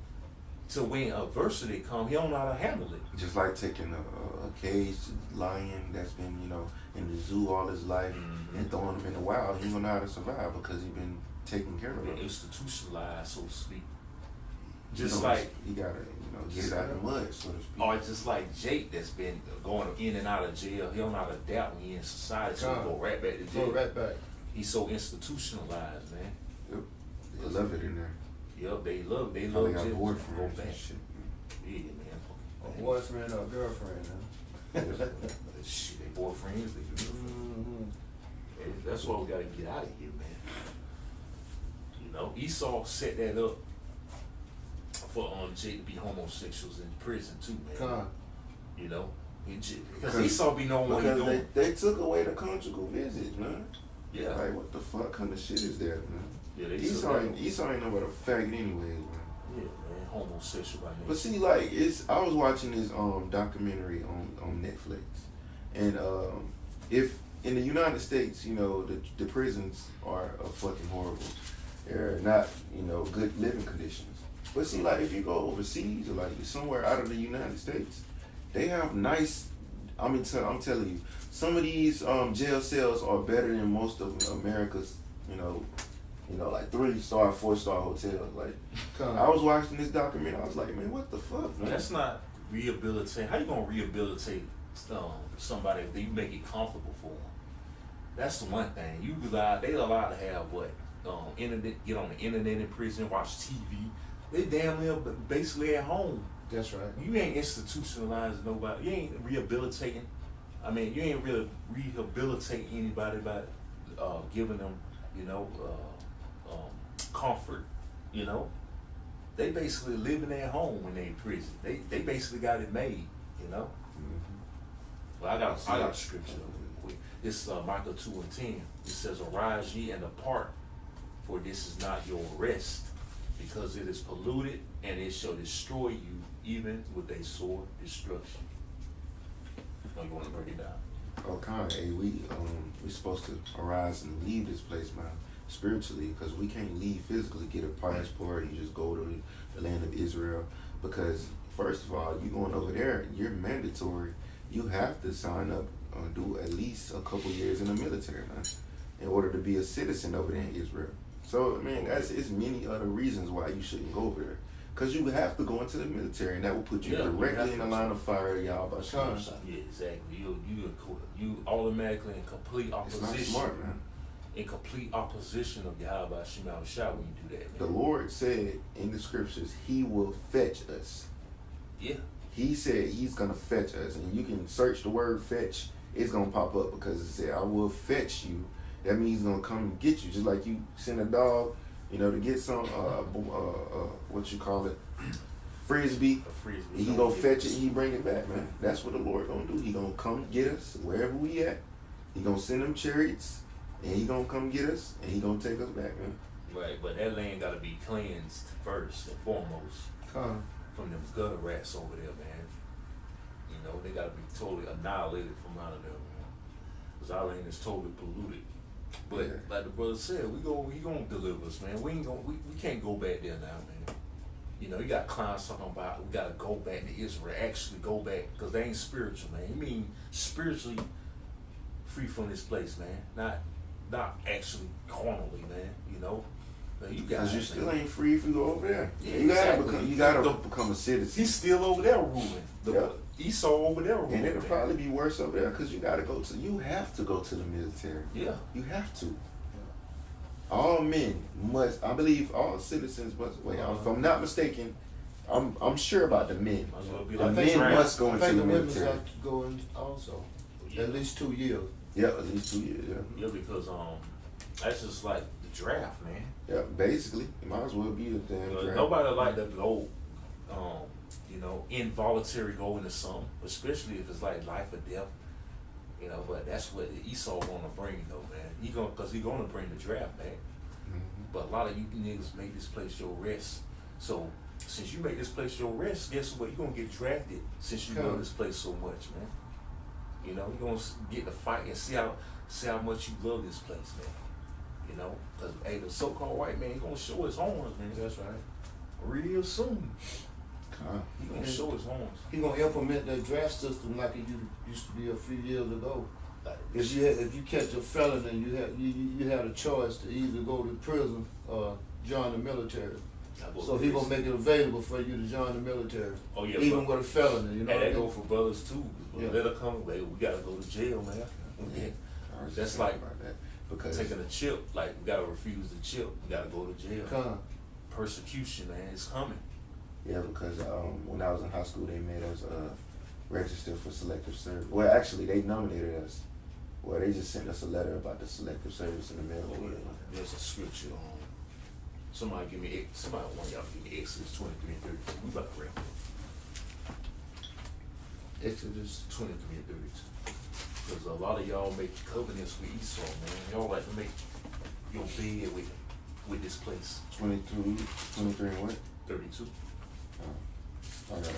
to when adversity come, he don't know how to handle it. Just like taking a caged lion that's been, you know, in the zoo all his life and throwing him in the wild. He don't know how to survive because he been taken care of. Institutionalized, so to speak. Just like you gotta, you know, get out of the mud, so to speak. Or just like Jake that's been going in and out of jail. He don't know how to adapt when he in society, so he go right back to jail. Go right back. He's so institutionalized, man. Yep. They love it in there. Yep, they love They jail. got Go boyfriends back. and shit. Yeah, man. A boyfriend or a girlfriend, huh? Shit, they boyfriends, they girlfriends. That's why we gotta get out of here, man. You know, Esau set that up for Jake to be homosexuals in prison too, man. Con. You know, because Esau be knowing what he Because doing. they took away the conjugal visits, man. Yeah, Like, what the fuck kind of shit is that, man? yeah, they Esau ain't no but a faggot anyways, man. Yeah, man, homosexual by name. But see, like, I was watching this documentary on Netflix, and if in the United States, you know, the prisons are fucking horrible. They're not, you know, good living conditions. But see, like, if you go overseas or like somewhere out of the United States, they have nice. I'm telling you, some of these jail cells are better than most of America's, you know, like 3-star, 4-star hotels. Like, I was watching this documentary, I was like, man, what the fuck, man? That's not rehabilitate. How you gonna rehabilitate somebody if you make it comfortable for them? That's the one thing. They allowed to have what internet, get on the internet in prison, watch TV. They damn near basically at home. That's right. You ain't institutionalizing nobody. You ain't rehabilitating. I mean, you ain't really rehabilitating anybody by giving them, you know, comfort. You know, they basically living at home when they in prison. They basically got it made. You know. Well, I got a scripture. This is Micah 2:10. It says, "Arise ye and depart, for this is not your rest, because it is polluted, and it shall destroy you, even with a sore destruction." Oh, you want to break it down? Oh, hey, we supposed to arise and leave this place, man, spiritually, because we can't leave physically, get a passport, and just go to the land of Israel. Because first of all, you going over there, you're mandatory. You have to sign up, do at least a couple years in the military, man, in order to be a citizen over there in Israel. So, I mean, it's many other reasons why you shouldn't go over there. Because you have to go into the military, and that will put you directly in the line of fire, y'all. Yeah, exactly. You automatically in complete opposition. It's not smart, man. In complete opposition of Yahweh Shem Shah when you do that, man. The Lord said in the scriptures, He will fetch us. Yeah. He said He's gonna fetch us, and you can search the word "fetch." It's gonna pop up because it said, "I will fetch you." That means He's gonna come and get you, just like you send a dog, you know, to get some what you call it, frisbee. A frisbee. He gonna fetch it and He bring it back, man. That's what the Lord gonna do. He gonna come get us wherever we at. He gonna send them chariots, and He gonna come get us, and He gonna take us back, man. Right, but that land gotta be cleansed first and foremost from them gutter rats over there, man. You know, they gotta be totally annihilated from out of there, man. Because our land is totally polluted. But like the brother said, he gonna deliver us, man. We can't go back there now, man. You know, you got clients talking about we gotta go back to Israel, actually go back, because they ain't spiritual, man. You mean spiritually free from this place, man. Not actually carnally, man. You know. Because you still ain't free if you go over there. Yeah, you gotta become a citizen. He's still over there ruling. Esau over there ruling. And it'll probably be worse over there because you have to go to the military. Yeah. You have to. All men must, I believe all citizens must, if I'm not mistaken, I'm sure about the men. The men must go into the military. Have to go in also. At least 2 years. Yeah, at least 2 years, Yeah, because that's just like the draft, man. Yeah, basically. It might as well be the damn draft. Nobody like to go, you know, involuntary go into something, especially if it's like life or death. You know, but that's what Esau gonna bring though, man. Because he gonna bring the draft back. But a lot of you niggas make this place your rest. So since you make this place your rest, guess what? You're gonna get drafted since you love this place so much, man. You know, you're gonna get to fight and see how much you love this place, man. You know, because the so-called white man, he gonna show his horns, man. That's right. Real soon. He gonna show his horns. He gonna implement that draft system like it used to be a few years ago. Like, If you catch a felon and you had a choice to either go to prison or join the military. So he gonna make it available for you to join the military. Oh yeah, even with a felony, you know. And that go for brothers too. Yeah. Let her come away. We gotta go to jail, man. Yeah. That's like about that because taking a chip. Like we gotta refuse the chip. We gotta go to jail. Con. Persecution, man, it's coming. yeah, because when I was in high school, they made us register for selective service. Well, actually, they nominated us. Well, they just sent us a letter about the selective service in the mail. Oh, yeah. There's a scripture on. Somebody want y'all to give me Exodus 23 and 32. We about to wrap up. Exodus 23 and 32. Because a lot of y'all make covenants with Esau, man. Y'all like to make your bed with this place. 23 and what? 32. I got it.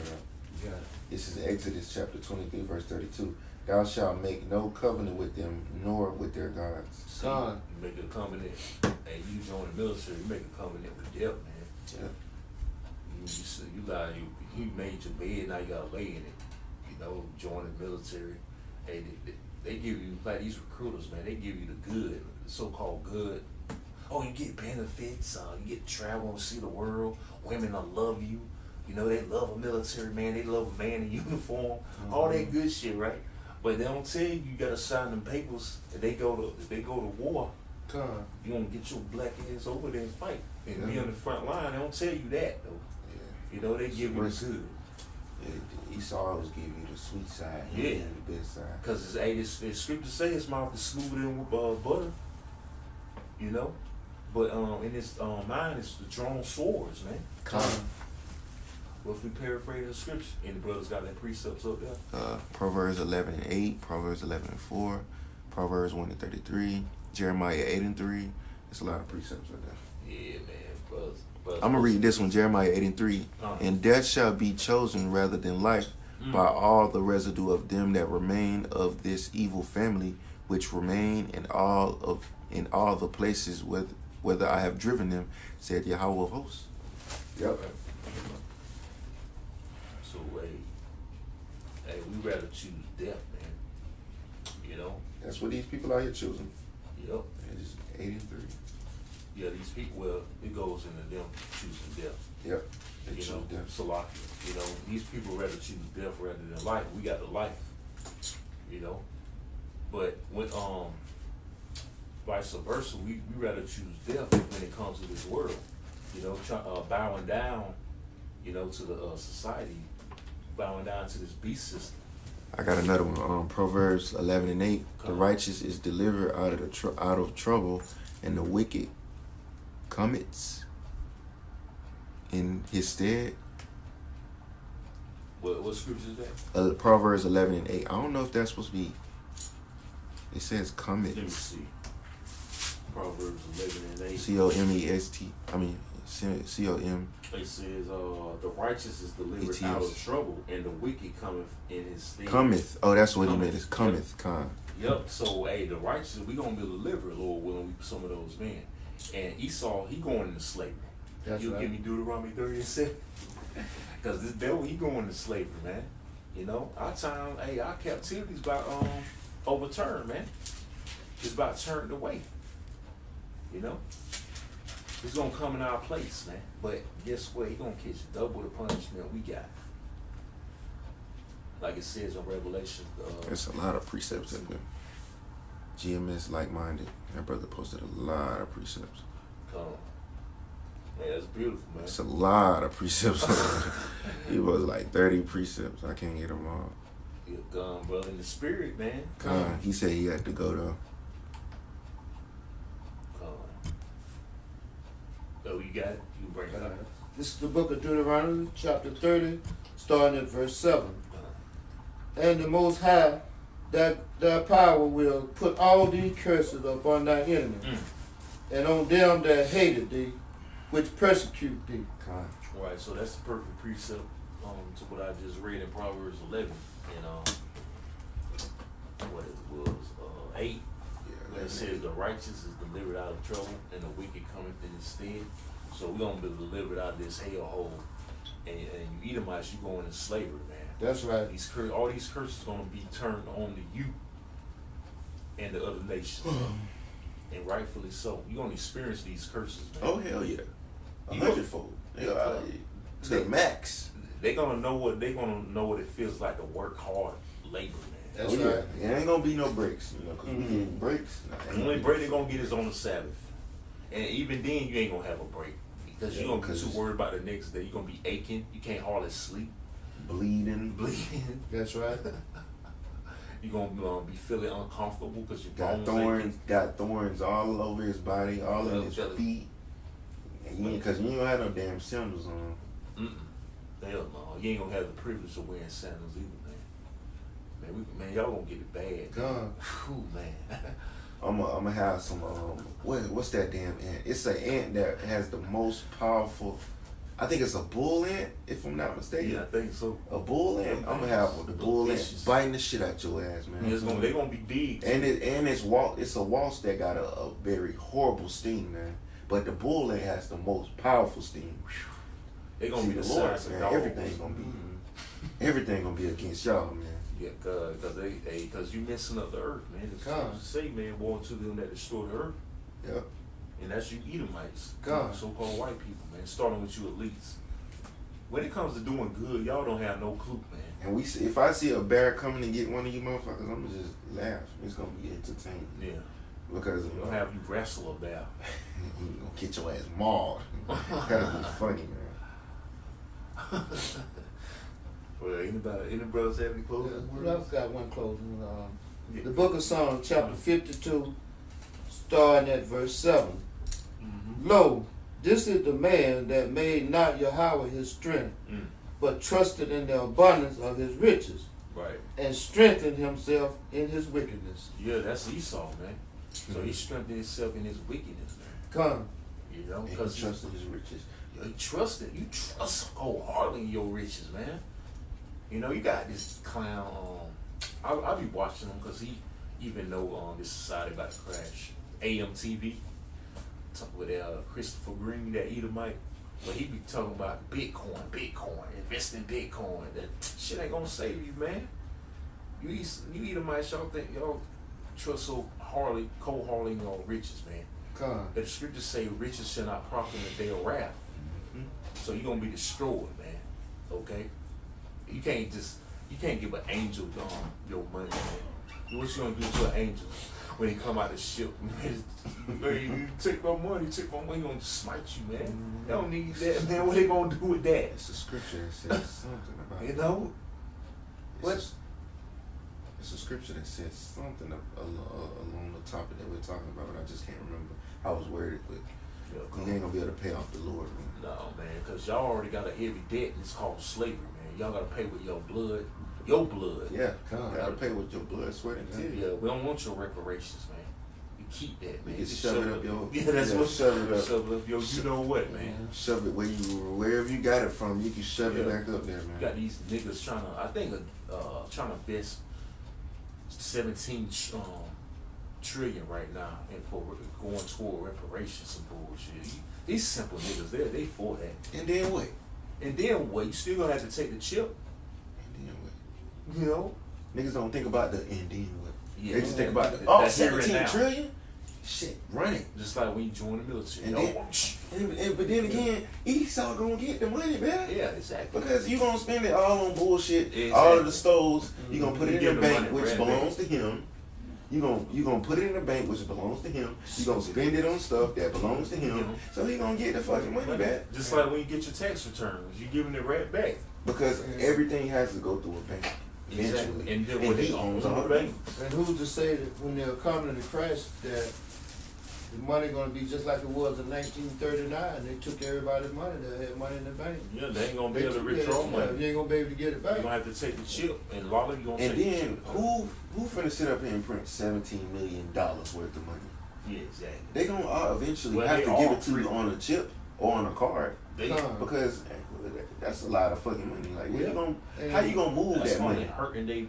You got it. This is Exodus chapter 23, verse 32. Thou shalt make no covenant with them, nor with their gods. Con. You make a covenant, and you join the military, you make a covenant with death, man. Yeah. You made your bed, now you gotta lay in it. You know, join the military. Hey, they give you, like these recruiters, man, they give you the good, the so-called good. Oh, you get benefits, you get to travel and see the world. Women will love you. You know, they love a military man, they love a man in uniform, all that good shit, right? But they don't tell you gotta sign them papers. If they go to war, Con. you gonna get your black ass over there and fight and be Yeah. on the front line. They don't tell you that though. Yeah. You know, they give you the good. Esau always give you the sweet side. He Yeah. give you the best side. Cause the scripture say his mouth is smoother than butter. You know, but in his mind it's the drawn swords, man. Con. Well, if we paraphrase the scripture, any brothers got that precepts up there? Proverbs 11 and 8, Proverbs 11 and 4, Proverbs 1 and 33, Jeremiah 8 and 3. There's a lot of precepts right there. Yeah, man, brothers. I'm gonna read this one, Jeremiah 8 and 3. Uh-huh. And death shall be chosen rather than life by all the residue of them that remain of this evil family, which remain in all the places whether I have driven them, said Yahweh of hosts. Yep. So, hey, we rather choose death, man. You know? That's what these people out here choosing. Yep. It's 8 and 3. Yeah, these people, well, it goes into them choosing death. Yep. They You choose know, death. Salakia. You know, these people rather choose death rather than life. We got the life. You know? But when vice versa, we rather choose death when it comes to this world. You know, bowing down, you know, to the society, bowing down to this beast system. I got another one. Proverbs 11 and 8. The righteous is delivered out of trouble, and the wicked cometh in his stead. What scripture is that? Proverbs 11 and 8. I don't know if that's supposed to be. It says cometh. Let me see. Proverbs 11 and 8. C-O-M-E-S-T. I mean, C-O-M. It says, the righteous is delivered out of trouble, and the wicked cometh in his stead. Cometh. Oh, that's what he meant. Cometh. It's cometh. Con. Yep. So, hey, the righteous, we gonna be delivered, Lord willing, some of those men. And Esau, he going into slavery. That's You right. give me Deuteronomy 30 and 7. Because this devil, he going into slavery, man. You know, our time, hey, our captivity's about overturned, man. It's about turned away. You know? It's gonna come in our place, man. But guess what? He gonna catch double the punishment we got. Like it says in Revelation. There's a lot of precepts in there. GMS like-minded. That brother posted a lot of precepts. Man, that's beautiful, man. It's a lot of precepts. He was like 30 precepts. I can't get them all. You're gone, brother, in the spirit, man. He said he had to go though. Oh, you got it? You bring it up. This is the book of Deuteronomy, chapter 30, starting at verse 7. And the Most High, that thy power will put all these curses upon thy enemies, and on them that hated thee, which persecute thee. Right, so that's the perfect precept to what I just read in Proverbs 11 and what it was 8. Yeah, It says the righteous is delivered out of trouble and the wicked cometh in his stead. So we're gonna be delivered out of this hellhole and you Edomites, you going into slavery, man. That's right. All these curses gonna be turned on to you and the other nations, and rightfully so. You gonna experience these curses, man. Oh hell yeah, You 100-fold. Yeah, to the max. They gonna know what it feels like to work hard, labor, man. That's oh yeah, right. it ain't gonna be no breaks. You know, 'cause we getting breaks. The only break they gonna get is on the Sabbath, and even then you ain't gonna have a break because Yeah, you gonna be because too worried about the next day. You gonna be aching. You can't hardly sleep, bleeding. bleeding. That's right. You gonna be feeling uncomfortable because your Got bones thorns. aching. Got thorns all over his body, all in his Yeah. feet. Because you don't have no damn sandals on. Hell no, you ain't gonna have the privilege of wearing sandals either, man. Man, y'all gonna get it bad. God. Whew, man. I'm gonna have some. What's that damn ant? It's an ant that has the most powerful. I think it's a bull ant, if I'm not mistaken. Yeah, I think so. A bull ant. I'm gonna have the bull ant Vicious. biting the shit out your ass, man. They gonna be big. And it's a wasp that got a very horrible sting, man. But the bull ant has the most powerful sting. They gonna See, be the Lord, size of man, dogs. everything gonna be against y'all, man. Yeah, cause you messing up the earth, man. The God. scriptures say, man, woe to them that destroy the earth, Yep. and that's you Edomites, God. so-called white people, man. Starting with you elites. When it comes to doing good, y'all don't have no clue, man. And if I see a bear coming and get one of you motherfuckers, I'm gonna just laugh. It's gonna be entertaining. Yeah, Because we don't have you wrestle a bear. you gonna get your ass mauled. That'll be funny, man. Well, any brothers have any closing I've words? got one closing. Yeah. The book of Psalms, chapter 52, starting at verse 7. Mm-hmm. Lo, this is the man that made not Yahweh his strength, but trusted in the abundance of his riches, Right. and strengthened himself in his wickedness. Yeah, that's Esau, man. So he strengthened himself in his wickedness, man. Come. You know, And because he trusted his riches. you trust wholeheartedly in your riches, man. You know, you got this clown. I'll be watching him because he even know this society about to crash. AMTV, talking with Christopher Green, that Edomite, but he be talking about Bitcoin, invest in Bitcoin. That shit ain't gonna save you, man. You Edomites, y'all think y'all trust so cold-heartedly in your riches, man. Come. That the scriptures say riches shall not profit in the day of wrath. So you're gonna be destroyed, man. Okay? You can't give an angel your money, man. What you gonna do to an angel when he come out the ship? Hey, you take my money, he gonna smite you, man. They don't need that, man. What they gonna do with that? It's a scripture that says something about You it. know? It's a scripture that says something along the topic that we're talking about, but I just can't remember how it was worded. But you ain't gonna be able to pay off the Lord, man. No, man, because y'all already got a heavy debt, and it's called slavery, man. Y'all gotta pay with your blood. Your blood. Yeah, God. gotta pay with your blood, sweat, and tears. Yeah, we don't want your reparations, man. You keep that, man. You Just shove it up your. Yeah, that's what. Shove it up. Shove it up your. You know what, man? Shove it wherever you got it from. You can shove it Yeah. back up there, man. You got these niggas trying to invest 17 trillion right now, and for going toward reparations and bullshit. These simple niggas, they for that. And then what? And then what? You still gonna have to take the chip, And then what? you know? Niggas don't think about the and then what. Yeah. They just think about the That's here and 17 now. trillion? Shit, run it. Just like when you join the military. And Yo, then- but then again, Esau gonna get the money, man. yeah, exactly. Because you gonna spend it all on bullshit, Exactly. all of the stoves. You gonna put You it in give the the bank, money which right belongs to him. You gonna put it in the bank, which belongs to him. You gonna spend it on stuff that belongs to him. So he gonna get the fucking money back. Just like when you get your tax returns, you giving it right back. Because everything has to go through a bank eventually, Exactly. And then and what he they owns own all the the bank. bank. And who's to say that when they're coming to Christ that the money gonna be just like it was in 1939? They took everybody's money that had money in the bank. Yeah, they ain't gonna be able to withdraw money. You ain't gonna be able to get it You're back. gonna have to take the chip, and Lolly gonna And take the then chip. who finna sit up here and print $17 million worth of money? Yeah, exactly. They gonna eventually Well, have they to all give it to you print. on a chip or on a card. They, Because that's a lot of fucking money. Like, where Yeah. you gonna, And how you gonna move that's that only money? hurting they.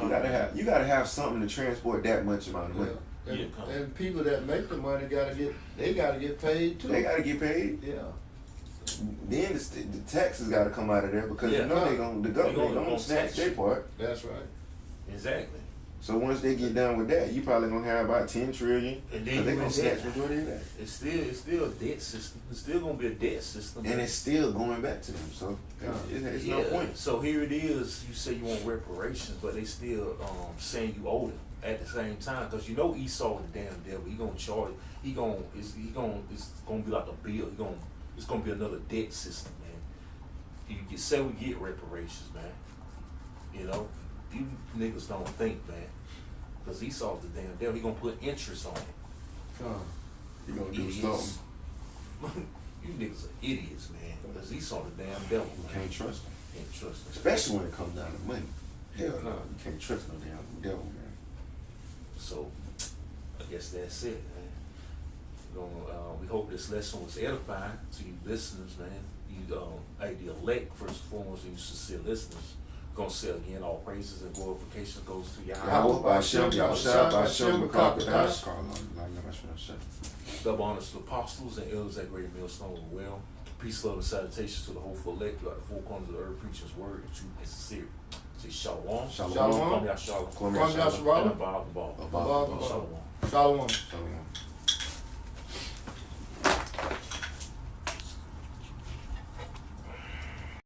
You gotta have something to transport that much amount of money. Yeah. And, Yeah. and people that make the money gotta get paid too. They gotta get paid. Yeah. then the taxes got to come out of there because Yeah. you know the government gonna snatch their part. That's right. Exactly. So once they get done with that, you probably gonna have about 10 trillion. And Cause then they you gonna in snatch debt. majority of that, It's still a debt system. It's still gonna be a debt system. and it's still going back to them. So it's no point. So here it is. You say you want reparations, but they still saying you owe them at the same time because you know Esau the damn devil. He gonna charge. It's gonna be like a bill. It's gonna be another debt system, man. You say we get reparations, man. You know, you niggas don't think, man. Because Esau's the damn devil. He gonna put interest on it. You gonna do Idiots. something. You niggas are idiots, man. Because Esau the damn devil, You man. can't trust them, Can't trust him. especially when it comes down to money. Hell no, you can't trust no damn devil, man. So, I guess that's it, man. We hope this lesson was edifying to you listeners, man. You, the elect, first and foremost, and you sincere listeners. Gonna say again, all praises and glorification goes to Yahweh. Yahweh Ba'Shem, Yahshua Ba'Shem, B'Kakadash. Double honors to the apostles and elders at Great Millstone of the Well. Peace, love, and salutations to the hopeful elect throughout the four corners of the earth, preaching his word and truth and sincere. Say shalom. Shalom. Shalom. Kwam Yashalom. Kwam Kwam Yashalom. Yashalom. And above the ball. Above the ball. Shalom. Shalom. Shalom.